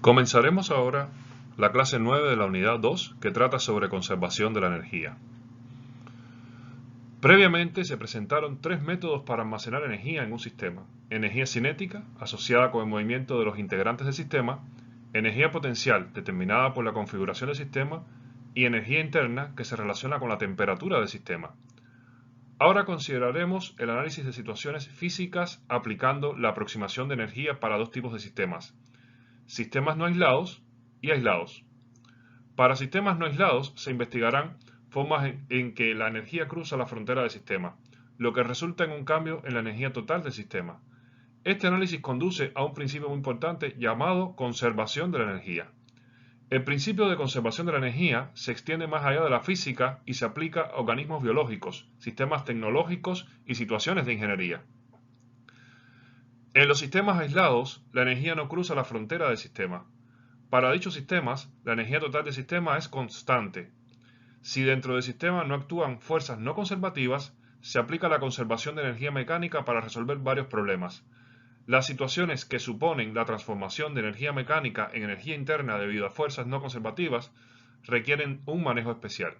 Comenzaremos ahora la clase 9 de la unidad 2 que trata sobre conservación de la energía. Previamente se presentaron tres métodos para almacenar energía en un sistema: energía cinética, asociada con el movimiento de los integrantes del sistema; energía potencial, determinada por la configuración del sistema; y energía interna, que se relaciona con la temperatura del sistema. Ahora consideraremos el análisis de situaciones físicas aplicando la aproximación de energía para dos tipos de sistemas: sistemas no aislados y aislados. Para sistemas no aislados se investigarán formas en que la energía cruza la frontera del sistema, lo que resulta en un cambio en la energía total del sistema. Este análisis conduce a un principio muy importante llamado conservación de la energía. El principio de conservación de la energía se extiende más allá de la física y se aplica a organismos biológicos, sistemas tecnológicos y situaciones de ingeniería. En los sistemas aislados, la energía no cruza la frontera del sistema. Para dichos sistemas, la energía total del sistema es constante. Si dentro del sistema no actúan fuerzas no conservativas, se aplica la conservación de energía mecánica para resolver varios problemas. Las situaciones que suponen la transformación de energía mecánica en energía interna debido a fuerzas no conservativas requieren un manejo especial.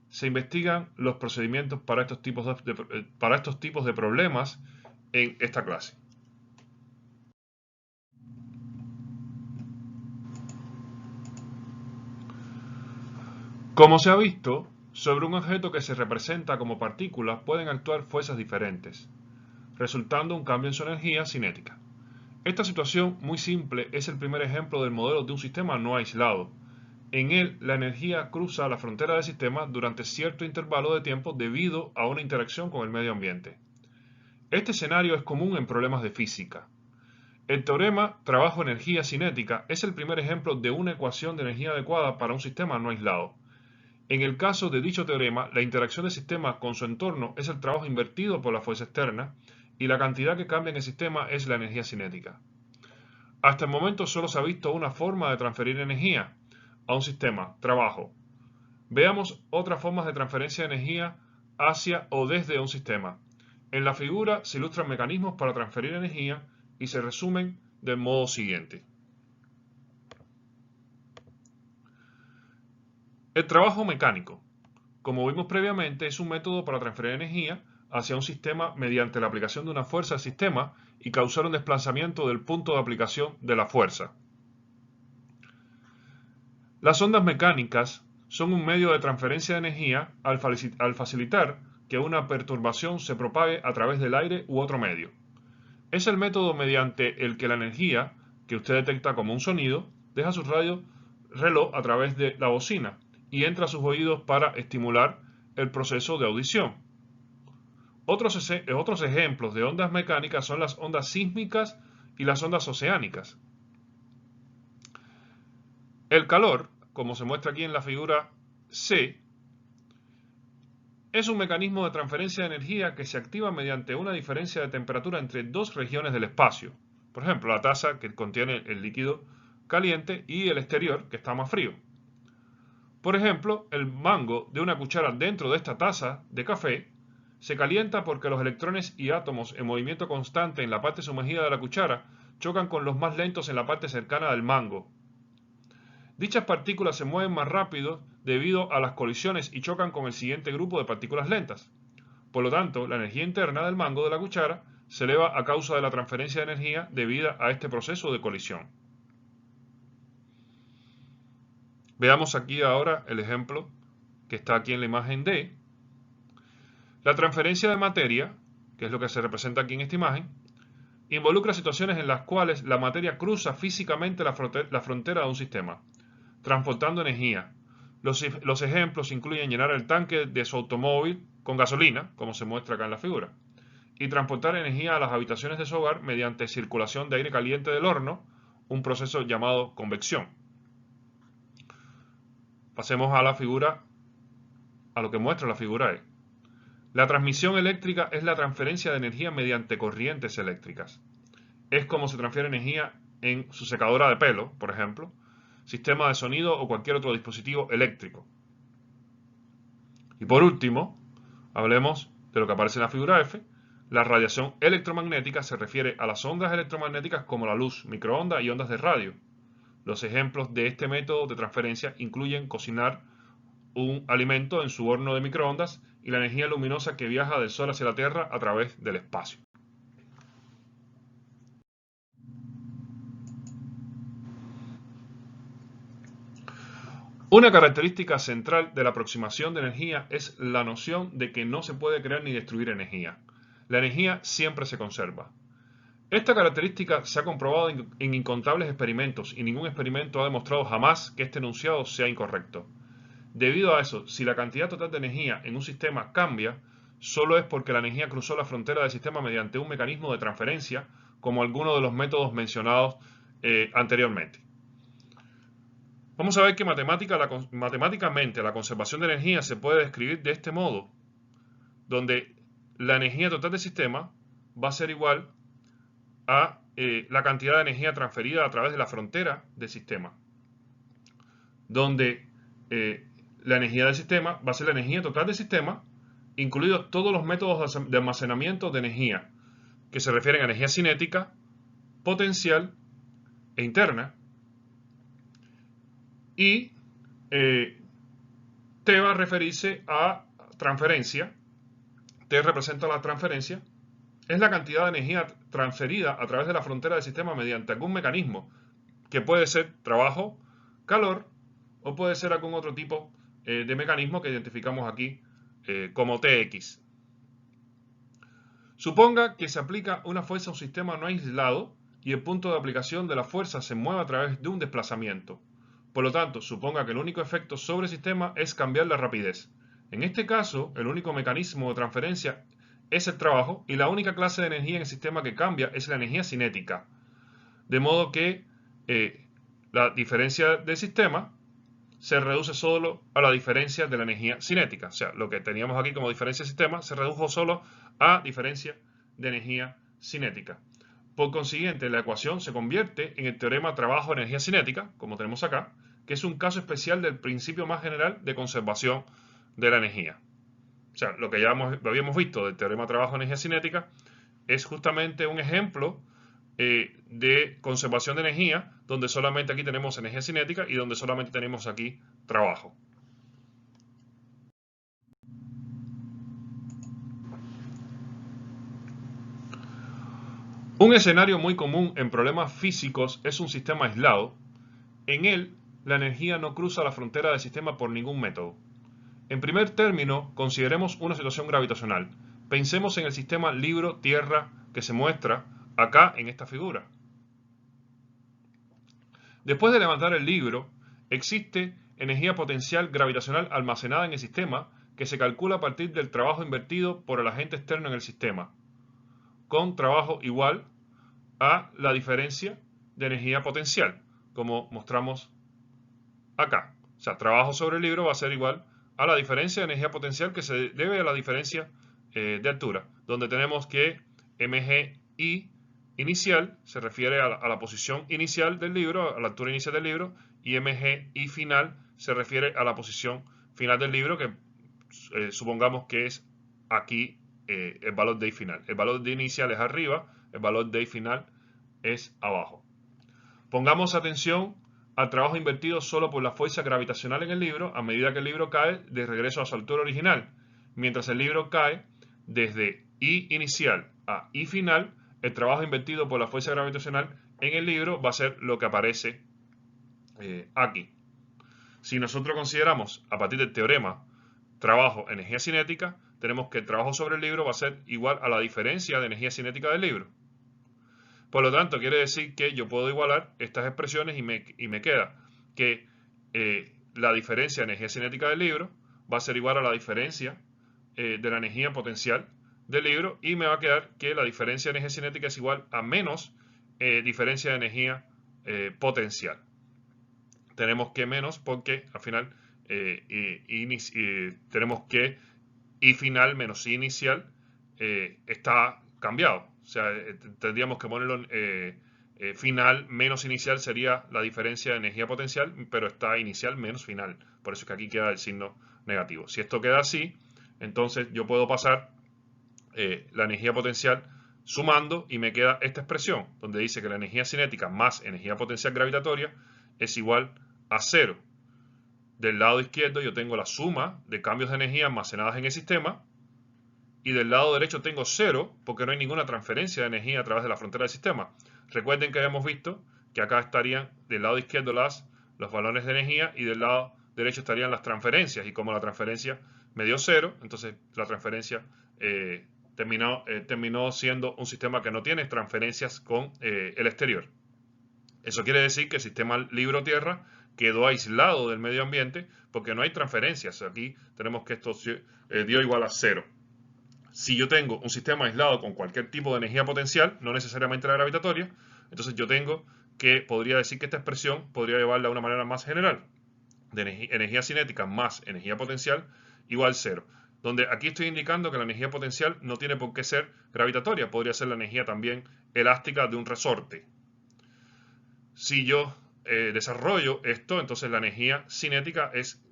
Se investigan los procedimientos para estos tipos de problemas en esta clase. Como se ha visto, sobre un objeto que se representa como partícula pueden actuar fuerzas diferentes, resultando un cambio en su energía cinética. Esta situación muy simple es el primer ejemplo del modelo de un sistema no aislado. En él, la energía cruza la frontera del sistema durante cierto intervalo de tiempo debido a una interacción con el medio ambiente. Este escenario es común en problemas de física. El teorema trabajo-energía cinética es el primer ejemplo de una ecuación de energía adecuada para un sistema no aislado. En el caso de dicho teorema, la interacción del sistema con su entorno es el trabajo invertido por la fuerza externa y la cantidad que cambia en el sistema es la energía cinética. Hasta el momento solo se ha visto una forma de transferir energía a un sistema, trabajo. Veamos otras formas de transferencia de energía hacia o desde un sistema. En la figura se ilustran mecanismos para transferir energía y se resumen del modo siguiente. El trabajo mecánico, como vimos previamente, es un método para transferir energía hacia un sistema mediante la aplicación de una fuerza al sistema y causar un desplazamiento del punto de aplicación de la fuerza. Las ondas mecánicas son un medio de transferencia de energía al facilitar que una perturbación se propague a través del aire u otro medio. Es el método mediante el que la energía, que usted detecta como un sonido, deja su reloj a través de la bocina y entra a sus oídos para estimular el proceso de audición. Otros ejemplos de ondas mecánicas son las ondas sísmicas y las ondas oceánicas. El calor, como se muestra aquí en la figura C, es un mecanismo de transferencia de energía que se activa mediante una diferencia de temperatura entre dos regiones del espacio. Por ejemplo, la taza que contiene el líquido caliente y el exterior que está más frío. Por ejemplo, el mango de una cuchara dentro de esta taza de café se calienta porque los electrones y átomos en movimiento constante en la parte sumergida de la cuchara chocan con los más lentos en la parte cercana del mango. Dichas partículas se mueven más rápido debido a las colisiones y chocan con el siguiente grupo de partículas lentas. Por lo tanto, la energía interna del mango de la cuchara se eleva a causa de la transferencia de energía debida a este proceso de colisión. Veamos aquí ahora el ejemplo que está aquí en la imagen D. La transferencia de materia, que es lo que se representa aquí en esta imagen, involucra situaciones en las cuales la materia cruza físicamente la frontera de un sistema, transportando energía. Los ejemplos incluyen llenar el tanque de su automóvil con gasolina, como se muestra acá en la figura, y transportar energía a las habitaciones de su hogar mediante circulación de aire caliente del horno, un proceso llamado convección. Pasemos a lo que muestra la figura E. La transmisión eléctrica es la transferencia de energía mediante corrientes eléctricas. Es como se transfiere energía en su secadora de pelo, por ejemplo, sistema de sonido o cualquier otro dispositivo eléctrico. Y por último, hablemos de lo que aparece en la figura F. La radiación electromagnética se refiere a las ondas electromagnéticas como la luz, microondas y ondas de radio. Los ejemplos de este método de transferencia incluyen cocinar un alimento en su horno de microondas y la energía luminosa que viaja del Sol hacia la Tierra a través del espacio. Una característica central de la aproximación de energía es la noción de que no se puede crear ni destruir energía. La energía siempre se conserva. Esta característica se ha comprobado en incontables experimentos y ningún experimento ha demostrado jamás que este enunciado sea incorrecto. Debido a eso, si la cantidad total de energía en un sistema cambia, solo es porque la energía cruzó la frontera del sistema mediante un mecanismo de transferencia, como alguno de los métodos mencionados anteriormente. Vamos a ver que matemáticamente la conservación de energía se puede describir de este modo, donde la energía total del sistema va a ser igual a la cantidad de energía transferida a través de la frontera del sistema, donde la energía del sistema va a ser la energía total del sistema, incluidos todos los métodos de almacenamiento de energía, que se refieren a energía cinética, potencial e interna, y T va a referirse a transferencia. T representa la transferencia. Es la cantidad de energía transferida a través de la frontera del sistema mediante algún mecanismo, que puede ser trabajo, calor, o puede ser algún otro tipo de mecanismo que identificamos aquí como Tx. Suponga que se aplica una fuerza a un sistema no aislado y el punto de aplicación de la fuerza se mueve a través de un desplazamiento. Por lo tanto, suponga que el único efecto sobre el sistema es cambiar la rapidez. En este caso, el único mecanismo de transferencia es el trabajo y la única clase de energía en el sistema que cambia es la energía cinética. De modo que la diferencia del sistema se reduce solo a la diferencia de la energía cinética. O sea, lo que teníamos aquí como diferencia del sistema se redujo solo a diferencia de energía cinética. Por consiguiente, la ecuación se convierte en el teorema trabajo-energía cinética, como tenemos acá, que es un caso especial del principio más general de conservación de la energía. O sea, lo que ya habíamos visto del teorema trabajo-energía cinética es justamente un ejemplo de conservación de energía, donde solamente aquí tenemos energía cinética y donde solamente tenemos aquí trabajo. Un escenario muy común en problemas físicos es un sistema aislado. En él, la energía no cruza la frontera del sistema por ningún método. En primer término, consideremos una situación gravitacional. Pensemos en el sistema libro-tierra que se muestra acá en esta figura. Después de levantar el libro, existe energía potencial gravitacional almacenada en el sistema que se calcula a partir del trabajo invertido por el agente externo en el sistema, con trabajo igual a la diferencia de energía potencial, como mostramos acá. O sea, trabajo sobre el libro va a ser igual a la diferencia de energía potencial que se debe a la diferencia de altura, donde tenemos que mgi inicial se refiere a la posición inicial del libro, a la altura inicial del libro, y mgi final se refiere a la posición final del libro, que supongamos que es aquí el valor de I final. El valor de inicial es arriba, el valor de I final es abajo. Pongamos atención al trabajo invertido solo por la fuerza gravitacional en el libro a medida que el libro cae de regreso a su altura original. Mientras el libro cae desde I inicial a I final, el trabajo invertido por la fuerza gravitacional en el libro va a ser lo que aparece aquí. Si nosotros consideramos a partir del teorema trabajo, energía cinética, tenemos que el trabajo sobre el libro va a ser igual a la diferencia de energía cinética del libro. Por lo tanto, quiere decir que yo puedo igualar estas expresiones y me queda que la diferencia de energía cinética del libro va a ser igual a la diferencia de la energía potencial del libro y me va a quedar que la diferencia de energía cinética es igual a menos diferencia de energía potencial. Tenemos que menos porque al final tenemos que I final menos I inicial está cambiado. O sea, tendríamos que ponerlo final menos inicial sería la diferencia de energía potencial, pero está inicial menos final. Por eso es que aquí queda el signo negativo. Si esto queda así, entonces yo puedo pasar la energía potencial sumando y me queda esta expresión, donde dice que la energía cinética más energía potencial gravitatoria es igual a 0. Del lado izquierdo yo tengo la suma de cambios de energía almacenadas en el sistema, y del lado derecho tengo 0 porque no hay ninguna transferencia de energía a través de la frontera del sistema. Recuerden que habíamos visto que acá estarían del lado izquierdo los valores de energía y del lado derecho estarían las transferencias, y como la transferencia me dio 0, entonces la transferencia terminó siendo un sistema que no tiene transferencias con el exterior. Eso quiere decir que el sistema libro-tierra quedó aislado del medio ambiente porque no hay transferencias. Aquí tenemos que esto dio igual a 0. Si yo tengo un sistema aislado con cualquier tipo de energía potencial, no necesariamente la gravitatoria, entonces yo podría decir que esta expresión podría llevarla a una manera más general, de energía cinética más energía potencial igual 0. Donde aquí estoy indicando que la energía potencial no tiene por qué ser gravitatoria, podría ser la energía también elástica de un resorte. Si yo desarrollo esto, entonces la energía cinética es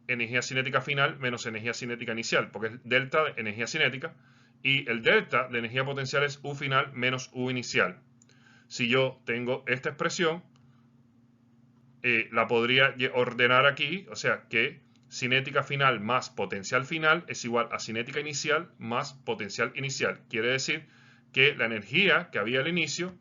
energía cinética final menos energía cinética inicial, porque es delta de energía cinética, y el delta de energía potencial es U final menos U inicial. Si yo tengo esta expresión, la podría ordenar aquí, o sea que cinética final más potencial final es igual a cinética inicial más potencial inicial. Quiere decir que la energía que había al inicio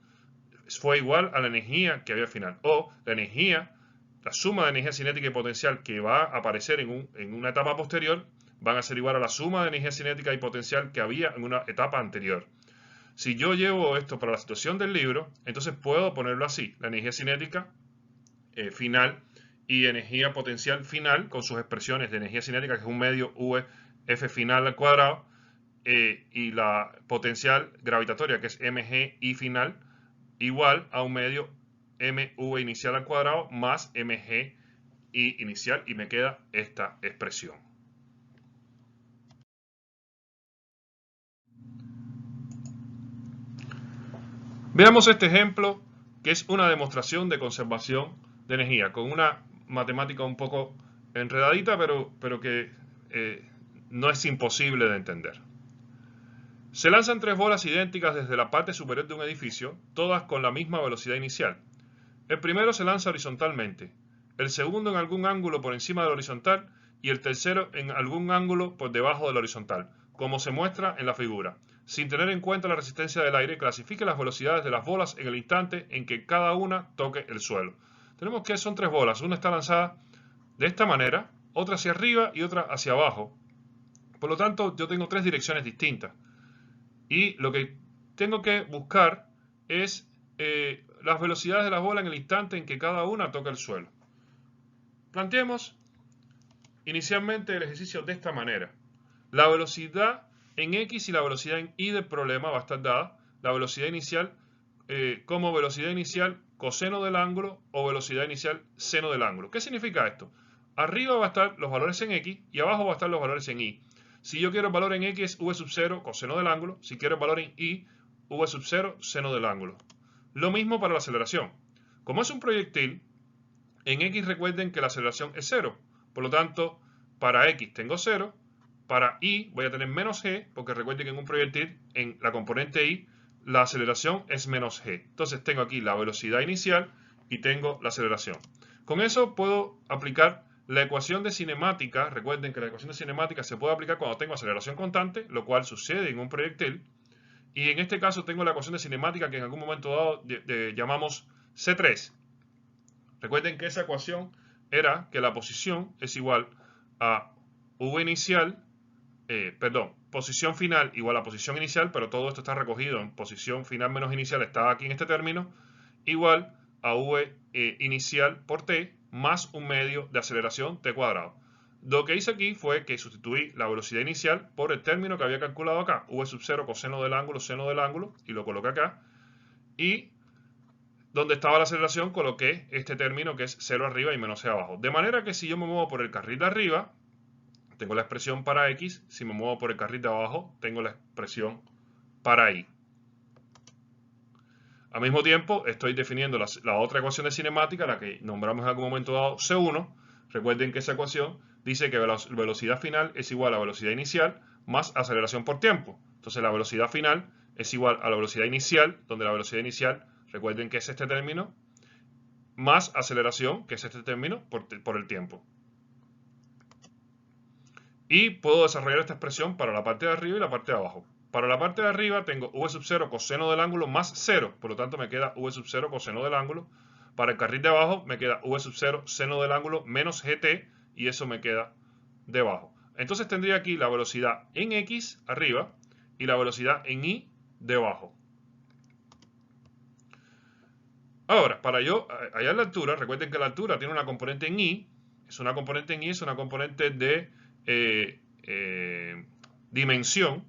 fue igual a la energía que había al final, o la suma de energía cinética y potencial que va a aparecer en una etapa posterior van a ser igual a la suma de energía cinética y potencial que había en una etapa anterior. Si yo llevo esto para la situación del libro, entonces puedo ponerlo así: la energía cinética final y energía potencial final con sus expresiones de energía cinética, que es un medio F final al cuadrado, y la potencial gravitatoria, que es mg final, igual a un medio mv inicial al cuadrado más mg i inicial, y me queda esta expresión. Veamos este ejemplo, que es una demostración de conservación de energía, con una matemática un poco enredadita, pero que no es imposible de entender. Se lanzan 3 bolas idénticas desde la parte superior de un edificio, todas con la misma velocidad inicial. El primero se lanza horizontalmente, el segundo en algún ángulo por encima del horizontal y el tercero en algún ángulo por debajo del horizontal, como se muestra en la figura. Sin tener en cuenta la resistencia del aire, clasifique las velocidades de las bolas en el instante en que cada una toque el suelo. Tenemos que son 3 bolas, una está lanzada de esta manera, otra hacia arriba y otra hacia abajo. Por lo tanto, yo tengo 3 direcciones distintas. Y lo que tengo que buscar es las velocidades de las bolas en el instante en que cada una toca el suelo. Planteemos inicialmente el ejercicio de esta manera. La velocidad en X y la velocidad en Y del problema va a estar dada. La velocidad inicial como velocidad inicial coseno del ángulo o velocidad inicial seno del ángulo. ¿Qué significa esto? Arriba va a estar los valores en X y abajo va a estar los valores en Y. Si yo quiero el valor en X es V sub 0 coseno del ángulo. Si quiero el valor en Y, V sub 0 seno del ángulo. Lo mismo para la aceleración. Como es un proyectil, en X recuerden que la aceleración es 0. Por lo tanto, para X tengo 0. Para Y voy a tener menos G, porque recuerden que en un proyectil, en la componente Y, la aceleración es menos G. Entonces tengo aquí la velocidad inicial y tengo la aceleración. Con eso puedo aplicar la ecuación de cinemática. Recuerden que la ecuación de cinemática se puede aplicar cuando tengo aceleración constante, lo cual sucede en un proyectil. Y en este caso tengo la ecuación de cinemática que en algún momento dado llamamos C3. Recuerden que esa ecuación era que la posición es igual a V inicial, posición final igual a posición inicial, pero todo esto está recogido en posición final menos inicial, está aquí en este término, igual a V inicial por T más un medio de aceleración T cuadrado. Lo que hice aquí fue que sustituí la velocidad inicial por el término que había calculado acá, V sub 0 coseno del ángulo, seno del ángulo, y lo coloqué acá. Y donde estaba la aceleración coloqué este término que es 0 arriba y menos C abajo. De manera que si yo me muevo por el carril de arriba, tengo la expresión para X. Si me muevo por el carril de abajo, tengo la expresión para Y. Al mismo tiempo, estoy definiendo la otra ecuación de cinemática, la que nombramos en algún momento dado C1. Recuerden que esa ecuación dice que la velocidad final es igual a velocidad inicial más aceleración por tiempo. Entonces la velocidad final es igual a la velocidad inicial, donde la velocidad inicial, recuerden que es este término, más aceleración, que es este término, por el tiempo. Y puedo desarrollar esta expresión para la parte de arriba y la parte de abajo. Para la parte de arriba tengo v sub 0 coseno del ángulo más 0, por lo tanto me queda v sub 0 coseno del ángulo. Para el carril de abajo me queda v sub 0 seno del ángulo menos gt, y eso me queda debajo. Entonces tendría aquí la velocidad en x arriba y la velocidad en y debajo. Ahora, para yo hallar la altura, recuerden que la altura tiene una componente en y, es una componente de dimensión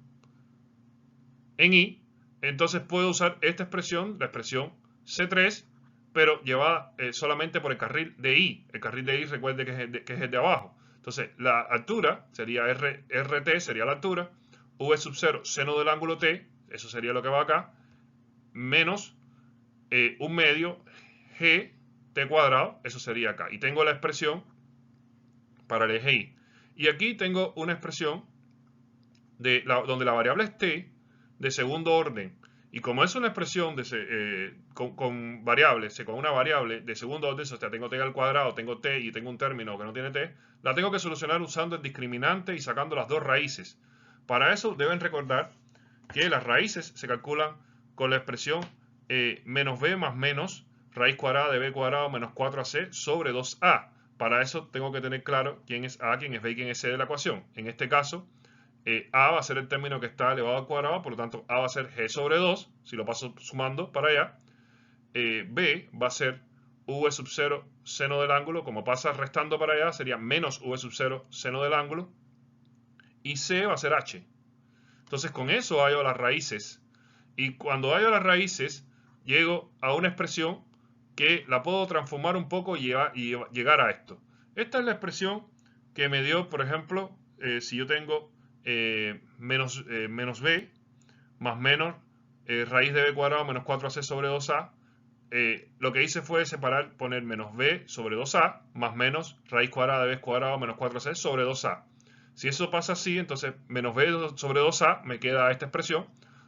en y, entonces puedo usar esta expresión, la expresión C3, pero llevada solamente por el carril de y. El carril de y, recuerde que es el de abajo. Entonces, la altura sería RT, sería la altura, V sub 0 seno del ángulo T, eso sería lo que va acá, menos un medio G T cuadrado, eso sería acá. Y tengo la expresión para el eje Y. Y aquí tengo una expresión donde la variable es T de segundo orden. Y como es una expresión con variables, con una variable de segundo orden, o sea, tengo t al cuadrado, tengo t y tengo un término que no tiene t, la tengo que solucionar usando el discriminante y sacando las dos raíces. Para eso deben recordar que las raíces se calculan con la expresión menos b más menos raíz cuadrada de b cuadrado menos 4ac sobre 2a. Para eso tengo que tener claro quién es a, quién es b y quién es c de la ecuación. En este caso, a va a ser el término que está elevado al cuadrado, por lo tanto a va a ser g sobre 2, si lo paso sumando para allá. B va a ser v sub 0 seno del ángulo, como pasa restando para allá, sería menos v sub 0 seno del ángulo. Y C va a ser h. Entonces con eso hallo las raíces. Y cuando hallo las raíces, llego a una expresión que la puedo transformar un poco y llegar a esto. Esta es la expresión que me dio, por ejemplo, si yo tengo menos b más menos raíz de b cuadrado menos 4ac sobre 2a. Lo que hice fue poner menos b sobre 2a más menos raíz cuadrada de b cuadrado menos 4ac sobre 2a. Si eso pasa así, entonces menos b sobre 2a me queda esta expresión,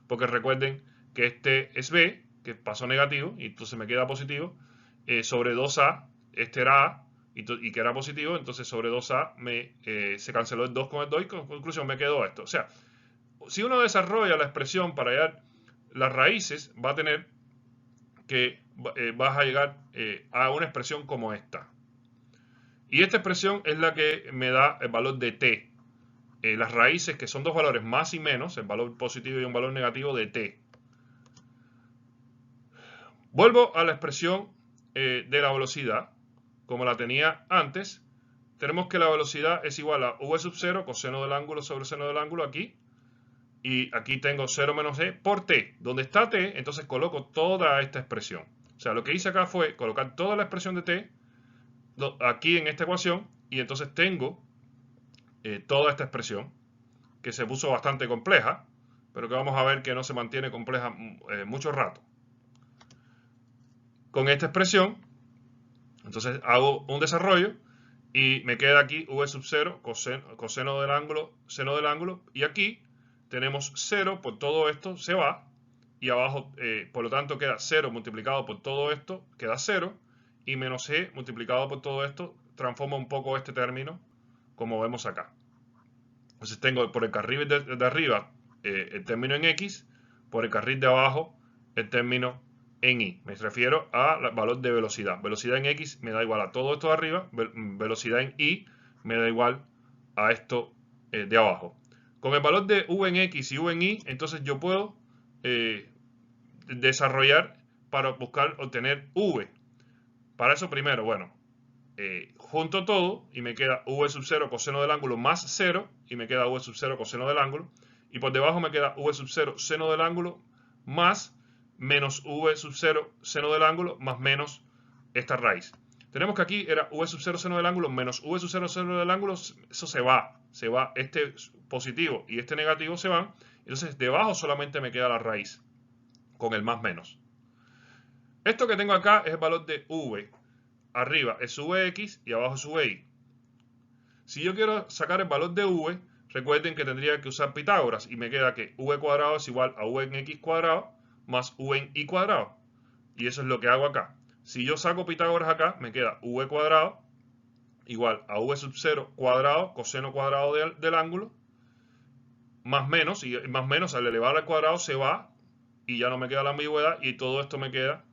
porque recuerden que este es b, que pasó negativo, y entonces me queda positivo, sobre 2a, este era a, y que era positivo, entonces sobre 2a se canceló el 2 con el 2 y con conclusión me quedó esto. O sea, si uno desarrolla la expresión para hallar las raíces, va a tener que vas a llegar a una expresión como esta. Y esta expresión es la que me da el valor de t. Las raíces, que son dos valores más y menos, el valor positivo y un valor negativo de t. Vuelvo a la expresión de la velocidad, como la tenía antes. Tenemos que la velocidad es igual a v sub 0 coseno del ángulo sobre seno del ángulo aquí. Y aquí tengo 0 menos e por t. Donde está t, entonces coloco toda esta expresión. O sea, lo que hice acá fue colocar toda la expresión de t aquí en esta ecuación, y entonces tengo toda esta expresión, que se puso bastante compleja, pero que vamos a ver que no se mantiene compleja mucho rato. Con esta expresión, entonces hago un desarrollo y me queda aquí v sub 0 coseno del ángulo, seno del ángulo, y aquí tenemos 0 por todo esto, se va, y abajo, por lo tanto, queda 0 multiplicado por todo esto, queda 0, y menos e multiplicado por todo esto, transforma un poco este término, como vemos acá. Entonces tengo por el carril de arriba el término en x, por el carril de abajo el término en y. Me refiero al valor de velocidad. Velocidad en x me da igual a todo esto de arriba, velocidad en y me da igual a esto de abajo. Con el valor de v en x y v en y, entonces yo puedo desarrollar para buscar obtener v. Para eso primero, bueno, junto todo y me queda v sub 0 coseno del ángulo más 0 y me queda v sub 0 coseno del ángulo, y por debajo me queda v sub 0 seno del ángulo más menos v sub 0 seno del ángulo más menos esta raíz. Tenemos que aquí era v sub 0 seno del ángulo menos v sub 0 seno del ángulo, eso se va, este positivo y este negativo se van, entonces debajo solamente me queda la raíz con el más menos. Esto que tengo acá es el valor de v. Arriba es vx y abajo es vi. Si yo quiero sacar el valor de v, recuerden que tendría que usar Pitágoras y me queda que v cuadrado es igual a v en x cuadrado más v en y cuadrado. Y eso es lo que hago acá. Si yo saco Pitágoras acá, me queda v cuadrado igual a v sub 0 cuadrado, coseno cuadrado del ángulo, más menos, y más menos al elevar al cuadrado se va, y ya no me queda la ambigüedad, y todo esto me queda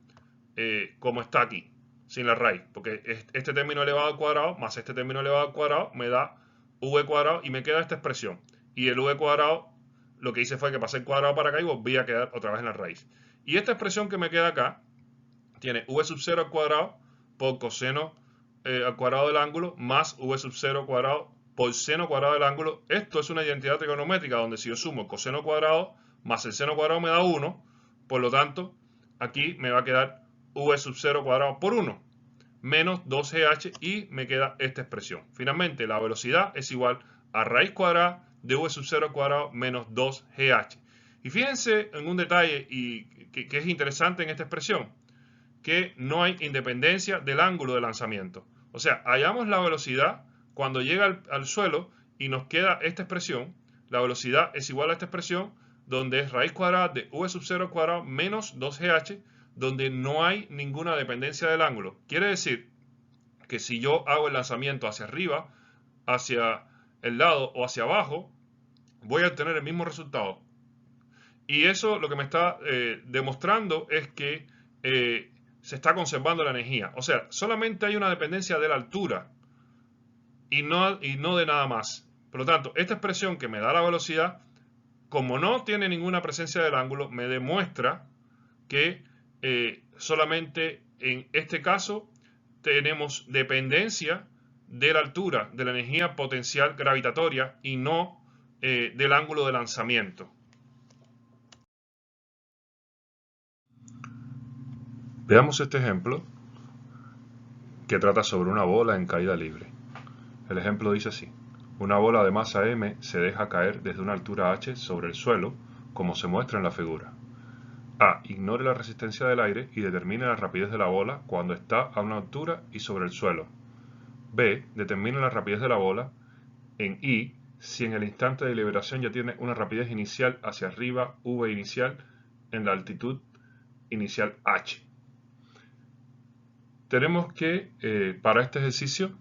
como está aquí, sin la raíz, porque este término elevado al cuadrado más este término elevado al cuadrado me da v cuadrado y me queda esta expresión. Y el v cuadrado, lo que hice fue que pasé el cuadrado para acá y volví a quedar otra vez en la raíz. Y esta expresión que me queda acá tiene v sub 0 al cuadrado por coseno al cuadrado del ángulo más v sub 0 cuadrado por seno cuadrado del ángulo. Esto es una identidad trigonométrica donde si yo sumo el coseno cuadrado más el seno cuadrado me da 1. Por lo tanto, aquí me va a quedar v sub 0 cuadrado por 1 menos 2gh y me queda esta expresión. Finalmente, la velocidad es igual a raíz cuadrada de v sub 0 cuadrado menos 2gh. Y fíjense en un detalle que es interesante en esta expresión, que no hay independencia del ángulo de lanzamiento. O sea, hallamos la velocidad cuando llega al suelo y nos queda esta expresión. La velocidad es igual a esta expresión donde es raíz cuadrada de v sub 0 cuadrado menos 2gh, donde no hay ninguna dependencia del ángulo. Quiere decir que si yo hago el lanzamiento hacia arriba, hacia el lado o hacia abajo, voy a obtener el mismo resultado. Y eso lo que me está demostrando es que se está conservando la energía. O sea, solamente hay una dependencia de la altura y no de nada más. Por lo tanto, esta expresión que me da la velocidad, como no tiene ninguna presencia del ángulo, me demuestra que solamente en este caso tenemos dependencia de la altura, de la energía potencial gravitatoria y no del ángulo de lanzamiento. Veamos este ejemplo que trata sobre una bola en caída libre. El ejemplo dice así: una bola de masa m se deja caer desde una altura h sobre el suelo, como se muestra en la figura. A. Ignore la resistencia del aire y determine la rapidez de la bola cuando está a una altura y sobre el suelo. B. Determine la rapidez de la bola en I si en el instante de liberación ya tiene una rapidez inicial hacia arriba v inicial en la altitud inicial h. Tenemos que, para este ejercicio,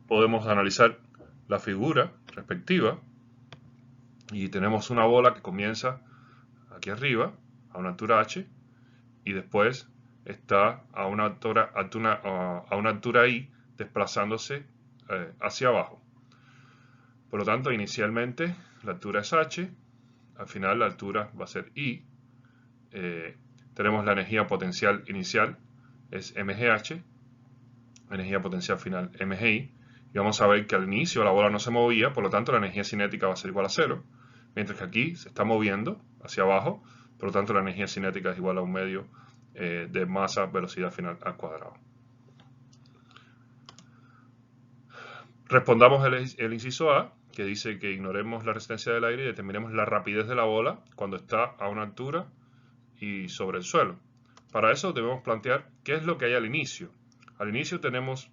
podemos analizar la figura respectiva y tenemos una bola que comienza aquí arriba a una altura h y después está a una altura i desplazándose hacia abajo. Por lo tanto, inicialmente la altura es h, al final la altura va a ser i. Tenemos la energía potencial inicial, es mgh, energía potencial final mgi, y vamos a ver que al inicio la bola no se movía, por lo tanto la energía cinética va a ser igual a 0, mientras que aquí se está moviendo hacia abajo, por lo tanto la energía cinética es igual a un medio de masa velocidad final al cuadrado. Respondamos el inciso A, que dice que ignoremos la resistencia del aire y determinemos la rapidez de la bola cuando está a una altura y sobre el suelo. Para eso debemos plantear qué es lo que hay al inicio. Al inicio tenemos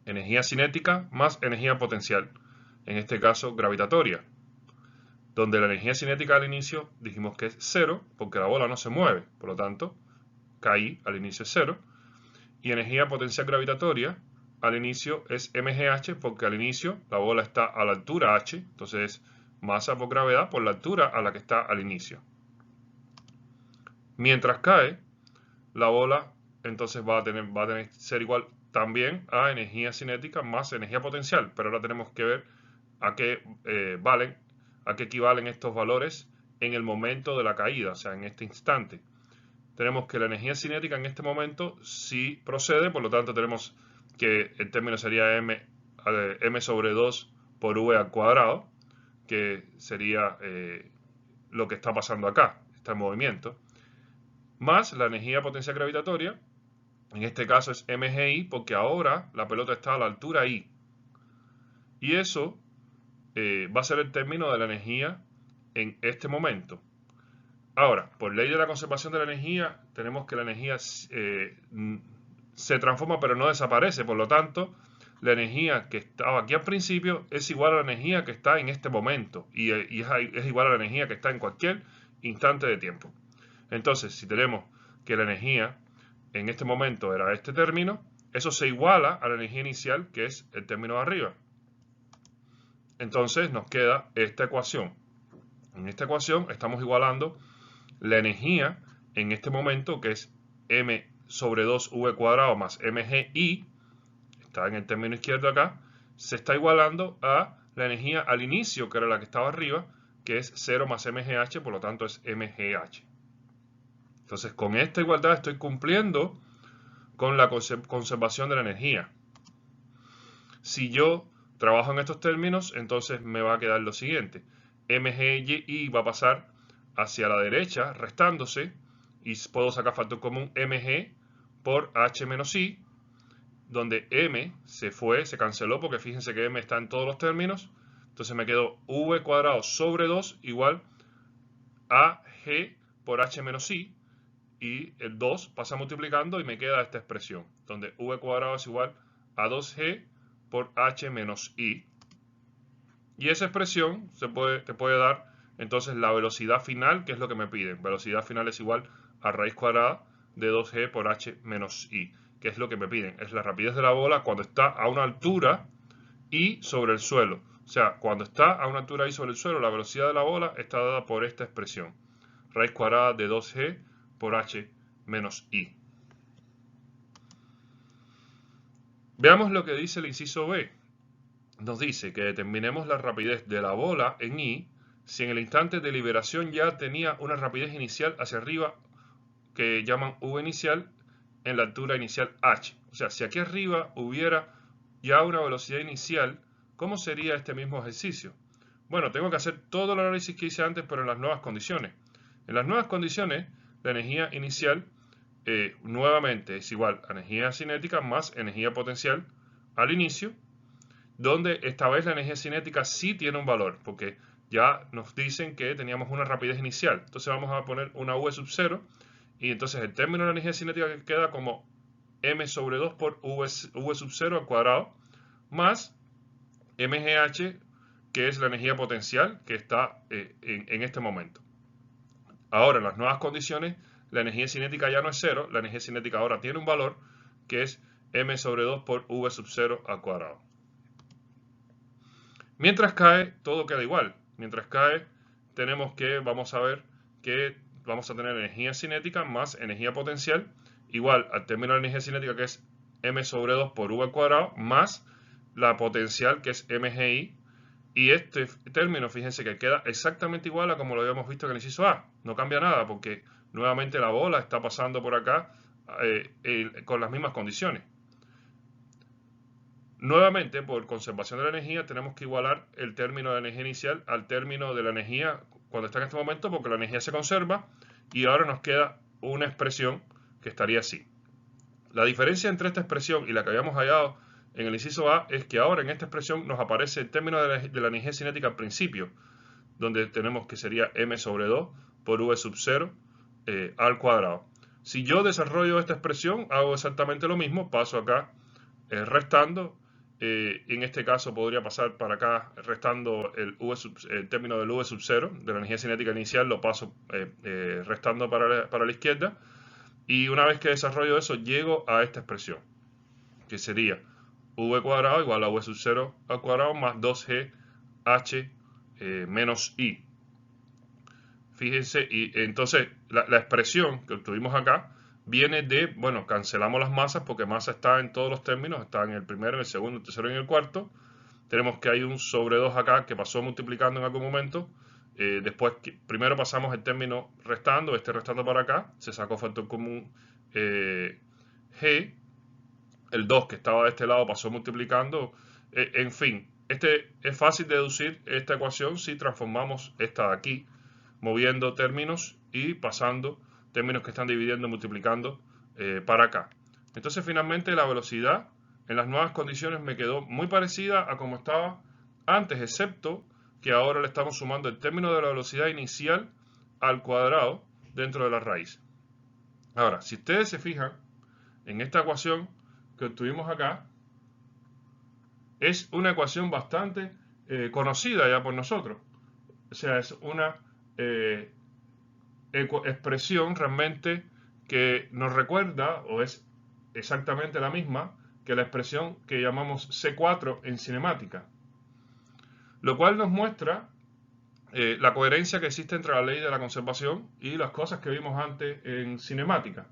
energía cinética más energía potencial, en este caso gravitatoria, donde la energía cinética al inicio dijimos que es 0 porque la bola no se mueve, por lo tanto KI al inicio es 0, y energía potencial gravitatoria al inicio es mgh porque al inicio la bola está a la altura h, entonces es masa por gravedad por la altura a la que está al inicio. Mientras cae, la bola entonces va a tener que ser igual también a energía cinética más energía potencial, pero ahora tenemos que ver a qué equivalen estos valores en el momento de la caída, o sea, en este instante. Tenemos que la energía cinética en este momento sí procede, por lo tanto tenemos que el término sería m sobre 2 por v al cuadrado, que sería lo que está pasando acá, está en movimiento, más la energía potencial gravitatoria, en este caso es mgi, porque ahora la pelota está a la altura i. Y eso va a ser el término de la energía en este momento. Ahora, por ley de la conservación de la energía, tenemos que la energía se transforma pero no desaparece. Por lo tanto, la energía que estaba aquí al principio es igual a la energía que está en este momento. Y es igual a la energía que está en cualquier instante de tiempo. Entonces, si tenemos que la energía en este momento era este término, eso se iguala a la energía inicial, que es el término de arriba. Entonces nos queda esta ecuación. En esta ecuación estamos igualando la energía en este momento, que es m sobre 2v cuadrado más mgi, está en el término izquierdo acá, se está igualando a la energía al inicio, que era la que estaba arriba, que es 0 más mgh, por lo tanto es mgh. Entonces, con esta igualdad estoy cumpliendo con la conservación de la energía. Si yo trabajo en estos términos, entonces me va a quedar lo siguiente. mgi va a pasar hacia la derecha, restándose, y puedo sacar factor común mg por h menos i, donde m se fue, se canceló, porque fíjense que m está en todos los términos. Entonces me quedó v cuadrado sobre 2 igual a g por h menos i, y el 2 pasa multiplicando y me queda esta expresión, donde v cuadrado es igual a 2g por h menos i. Y esa expresión te puede dar entonces la velocidad final, que es lo que me piden. Velocidad final es igual a raíz cuadrada de 2g por h menos i, que es lo que me piden. Es la rapidez de la bola cuando está a una altura y sobre el suelo. O sea, cuando está a una altura y sobre el suelo, la velocidad de la bola está dada por esta expresión. Raíz cuadrada de 2g por h menos i. Veamos lo que dice el inciso B. Nos dice que determinemos la rapidez de la bola en i si en el instante de liberación ya tenía una rapidez inicial hacia arriba que llaman v inicial en la altura inicial h. O sea, si aquí arriba hubiera ya una velocidad inicial, ¿cómo sería este mismo ejercicio? Bueno, tengo que hacer todo el análisis que hice antes, pero en las nuevas condiciones. En las nuevas condiciones, la energía inicial nuevamente es igual a energía cinética más energía potencial al inicio, donde esta vez la energía cinética sí tiene un valor, porque ya nos dicen que teníamos una rapidez inicial. Entonces vamos a poner una v sub 0, y entonces el término de la energía cinética queda como m sobre 2 por v sub 0 al cuadrado, más mgh, que es la energía potencial que está en este momento. Ahora, en las nuevas condiciones, la energía cinética ya no es 0, la energía cinética ahora tiene un valor, que es m sobre 2 por v sub 0 al cuadrado. Mientras cae, todo queda igual. Mientras cae, vamos a ver que vamos a tener energía cinética más energía potencial, igual al término de la energía cinética, que es m sobre 2 por v al cuadrado, más la potencial, que es mgi, y este término, fíjense que queda exactamente igual a como lo habíamos visto en el inciso A. No cambia nada, porque nuevamente la bola está pasando por acá con las mismas condiciones. Nuevamente, por conservación de la energía, tenemos que igualar el término de la energía inicial al término de la energía cuando está en este momento, porque la energía se conserva, y ahora nos queda una expresión que estaría así. La diferencia entre esta expresión y la que habíamos hallado en el inciso A es que ahora en esta expresión nos aparece el término de la energía cinética al principio, donde tenemos que sería m sobre 2 por v sub 0 al cuadrado. Si yo desarrollo esta expresión, hago exactamente lo mismo, paso acá restando. En este caso podría pasar para acá restando el término del v sub 0 de la energía cinética inicial, lo paso restando para la izquierda, y una vez que desarrollo eso llego a esta expresión, que sería v cuadrado igual a v sub 0 al cuadrado más 2g h menos i. Fíjense, y entonces la expresión que obtuvimos acá viene de, bueno, cancelamos las masas porque masa está en todos los términos, está en el primero, en el segundo, en el tercero y en el cuarto. Tenemos que hay un sobre 2 acá que pasó multiplicando en algún momento. Después, primero pasamos el término restando, restando para acá, se sacó factor común g. El 2 que estaba de este lado pasó multiplicando. En fin, es fácil de deducir esta ecuación si transformamos esta de aquí, moviendo términos y pasando términos que están dividiendo y multiplicando para acá. Entonces finalmente la velocidad en las nuevas condiciones me quedó muy parecida a como estaba antes, excepto que ahora le estamos sumando el término de la velocidad inicial al cuadrado dentro de la raíz. Ahora, si ustedes se fijan en esta ecuación que obtuvimos acá, es una ecuación bastante conocida ya por nosotros. O sea, es una expresión realmente que nos recuerda, o es exactamente la misma, que la expresión que llamamos C4 en cinemática, lo cual nos muestra la coherencia que existe entre la ley de la conservación y las cosas que vimos antes en cinemática.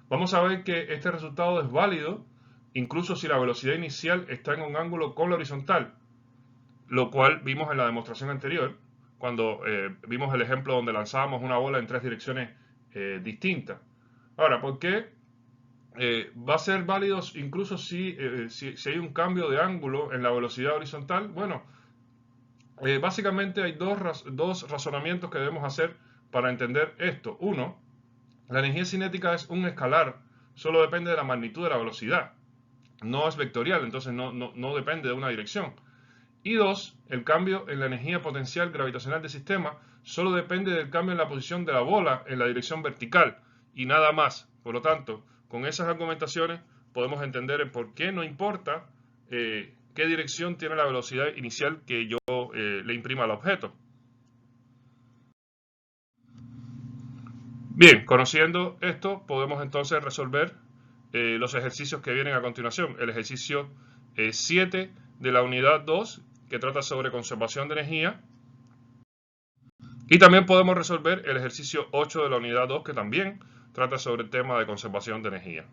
Vamos a ver que este resultado es válido incluso si la velocidad inicial está en un ángulo con la horizontal, lo cual vimos en la demostración anterior, cuando vimos el ejemplo donde lanzábamos una bola en tres direcciones distintas. Ahora, ¿por qué va a ser válido incluso si hay un cambio de ángulo en la velocidad horizontal? Bueno, básicamente hay dos razonamientos que debemos hacer para entender esto. Uno, la energía cinética es un escalar, solo depende de la magnitud de la velocidad. No es vectorial, entonces no depende de una dirección. Y dos, el cambio en la energía potencial gravitacional del sistema solo depende del cambio en la posición de la bola en la dirección vertical y nada más. Por lo tanto, con esas argumentaciones podemos entender el por qué no importa qué dirección tiene la velocidad inicial que yo le imprima al objeto. Bien, conociendo esto, podemos entonces resolver los ejercicios que vienen a continuación. El ejercicio 7 de la unidad 2, que trata sobre conservación de energía. Y también podemos resolver el ejercicio 8 de la unidad 2, que también trata sobre el tema de conservación de energía.